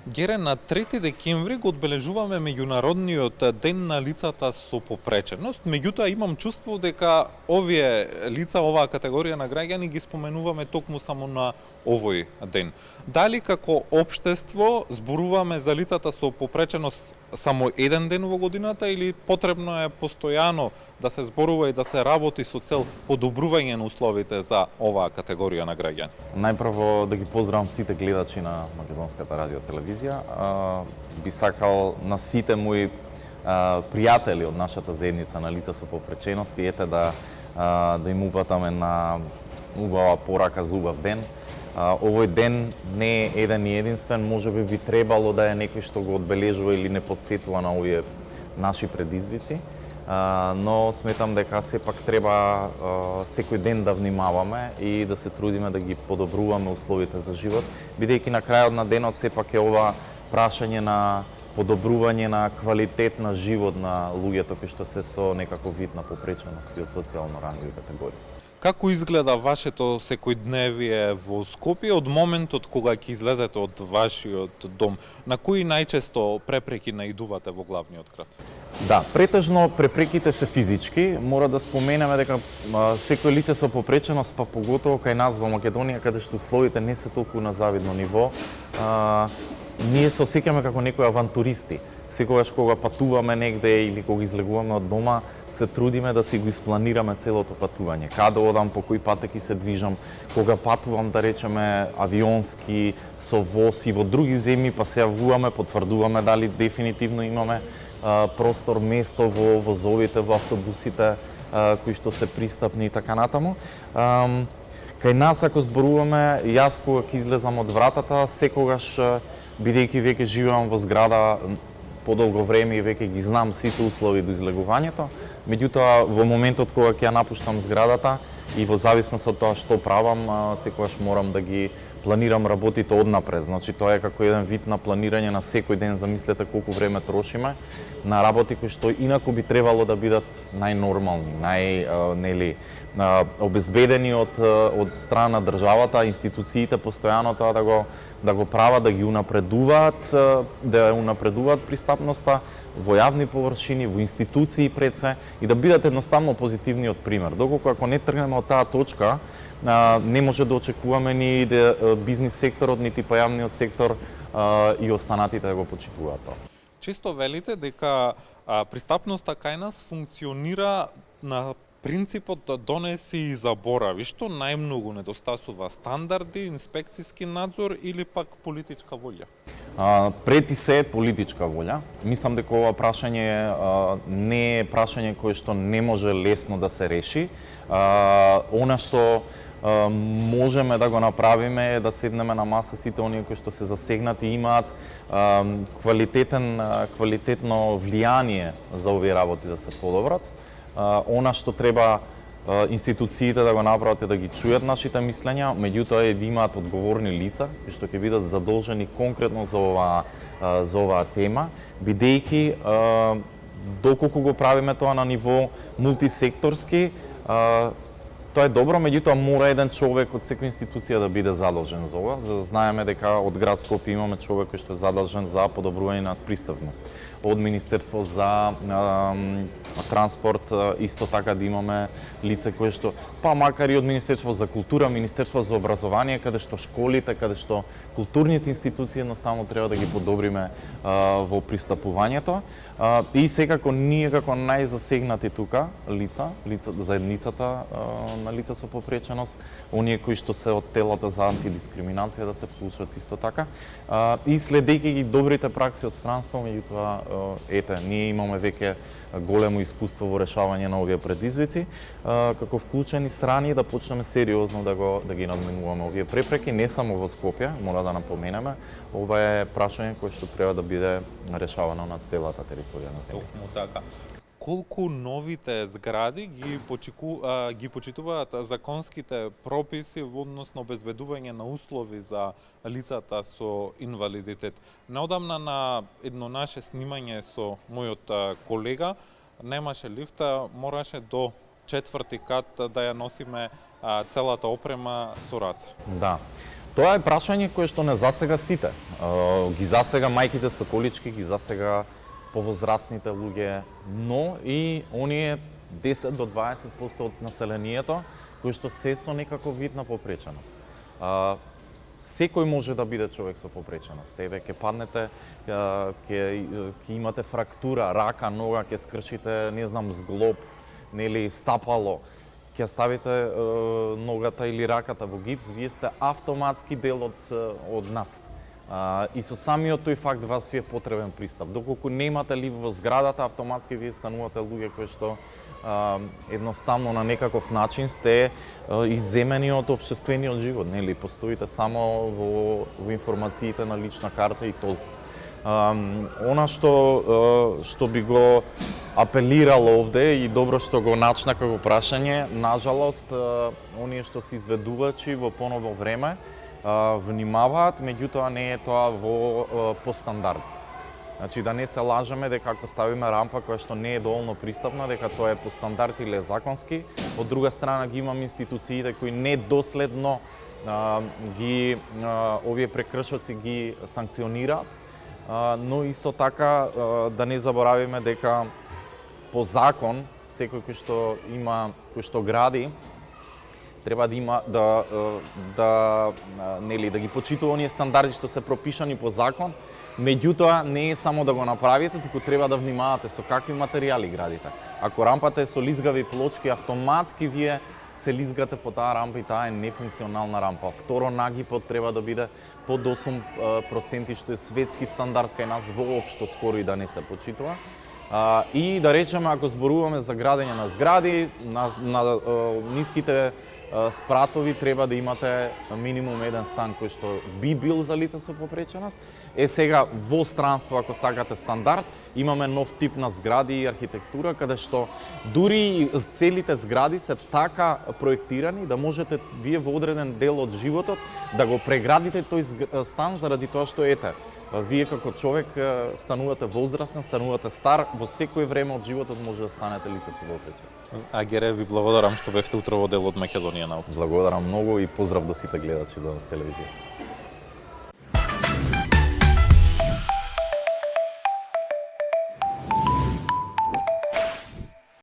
Гере, на 3 декември го одбележуваме меѓународниот ден на лицата со попреченост. Меѓутоа имам чувство дека овие лица, оваа категорија на граѓани ги споменуваме токму само на овој ден. Дали како општество зборуваме за лицата со попреченост само еден ден во годината или потребно е постојано да се зборува и да се работи со цел подобрување на условите за оваа категорија на граѓани? Најпрво да ги поздравам сите гледачи на Македонската радио телевизија. Би сакал на сите мои пријатели од нашата заедница на лица со попречености да им упатаме на убава порака за убав ден. Овој ден не е еден и единствен, можеби би требало да е некој што го одбележува или не подсетува на овие наши предизвици, но сметам дека сепак треба секој ден да внимаваме и да се трудиме да ги подобруваме условите за живот, бидејќи на крајот на денот сепак е ова прашање на подобрување на квалитет на живот на луѓето кои што се со некаков вид на попреченост и од социјално ранливи категории. Како изгледа вашето секојдневие во Скопје од моментот кога ќе излезете од вашиот дом? На кои најчесто препреки наидувате во главниот град? Да, претежно препреките се физички. Мора да споменеме дека секој лице со попреченост, па поготово кај нас во Македонија, каде што условите не се толку на завидно ниво, ние се осеќаме како некои авантуристи. Секогаш кога патуваме негде или кога излегуваме од дома, се трудиме да си го испланираме целото патување. Каде одам, по кои патеки се движам, кога патувам, да речеме, авионски, со воз и во други земји, па се јавуваме, потврдуваме дали дефинитивно имаме простор, место во возовите, во автобусите, кои што се пристапни и така натаму. Кај нас, ако зборуваме, јас кога ќе излезам од вратата, секогаш, бидејќи веќе живеам во зграда подолго време и веќе ги знам сите услови до излегувањето, меѓутоа во моментот кога ќе ја напуштам зградата и во зависност од тоа што правам, секогаш морам да ги планирам работите однапред. Значи тоа е како еден вид на планирање на секој ден. Замислете колку време трошиме на работи кои што инаку би требало да бидат најнормални, обезбедени од страна на државата, институциите постојано тоа да го прават, да ги унапредуваат, да унапредуваат пристапноста во јавни површини, во институции пред се и да бидат едноставно позитивниот пример. Доколку ако не тргнеме од таа точка, не може да очекуваме ни бизнис секторот, нити па јавниот сектор и останатите да го почитуваат тоа. Често велите дека пристапноста кај нас функционира на принципот донеси и заборави, што најмногу недостасува стандарди, инспекциски надзор или пак политичка волја? Прети се политичка волја. Мислам дека ова прашање не е прашање кое што не може лесно да се реши. Она што можеме да го направиме е да седнеме на маса сите оние кои што се засегнати имаат квалитетно влијание за овие работи да се подобрат. Она што треба институциите да го направат е да ги чујат нашите мислења, меѓутоа е да имаат одговорни лица кои што ќе бидат задолжени конкретно за оваа тема, бидејќи доколку го правиме тоа на ниво мултисекторски, тоа е добро, меѓутоа мора еден човек од секоја институција да биде задолжен за ова, за да знаеме дека од град Скопје имаме човек кој што е задолжен за подобрување на пристапност. Од Министерство за транспорт исто така да имаме лице кое што, па макар и од Министерство за култура, Министерство за образование, каде што школите, каде што културните институции едноставно треба да ги подобриме во пристапувањето. И секако ние како најзасегнати тука лица, заедницата на лица со попреченост, оние кои што се од телото за антидискриминација да се вклучат исто така. И следејќи ги добрите пракси од странство, меѓутоа ние имаме веќе големо искуство во решавање на овие предизвици, како вклучени страни да почнеме сериозно да ги надминуваме овие препреки, не само во Скопје, мора да напоменеме, ова е прашање кое што треба да биде решавано на целата територија на земјата. Токму така. Колку новите згради ги почитуваат законските прописи во однос на обезбедување на услови за лицата со инвалидитет? Неодамна на едно наше снимање со мојот колега немаше лифта, мораше до 4-ти кат да ја носиме целата опрема со раце. Да. Тоа е прашање кое што не засега сите. Ги засега мајките со колички, ги засега повозрастните луѓе, но и оние 10 до 20% од населението кои што се со некаков вид на попреченост. Секој може да биде човек со попреченост. Тебе ќе паднете, ќе имате фрактура, рака, нога, ќе скршите, не знам, зглоб, нели, стапало, ќе ставите ногата или раката во гипс, вие сте автоматски дел од нас. И со самиот тој факт вас ви е потребен пристап. Доколку немате ли во зградата, автоматски вие станувате луѓе кои што едноставно на некаков начин сте изземени од општествениот живот, нели, постоите само во информациите на лична карта и толку. Она што би го апелирал овде и добро што го начна како прашање, нажалост, оние што се изведувачи во поново време внимаваат, меѓутоа не е тоа по стандард. Значи да не се лажеме дека ако ставиме рампа која што не е доволно пристапна, дека тоа е по стандард или е законски. Од друга страна ги имам институциите кои недоследно овие прекршоци ги санкционираат, но исто така да не заборавиме дека по закон секој кој што гради треба да има да ги почитува оние стандарди што се пропишани по закон, меѓутоа не е само да го направите, туку треба да внимавате со какви материјали градите. Ако рампата е со лизгави плочки, автоматски вие се лизгате по таа рампа и таа е нефункционална рампа. Второ, нагипот треба да биде под 8%, што е светски стандард кај нас воопшто скоро и да не се почитува. И да речеме, ако зборуваме за градење на згради, на ниските спратови треба да имате минимум еден стан кој што би бил за лица со попреченост. Сега во странство, ако сакате стандард, имаме нов тип на згради и архитектура, каде што дури целите згради се така проектирани да можете вие во одреден дел од животот да го преградите тој стан заради тоа што вие како човек станувате возрастен, станувате стар, во секој време од животот може да станете лице со попреченост. Агере, ви благодарам што бевте утрово дел од Македонија Наут. Благодарам многу и поздрав до сите гледачи до телевизија.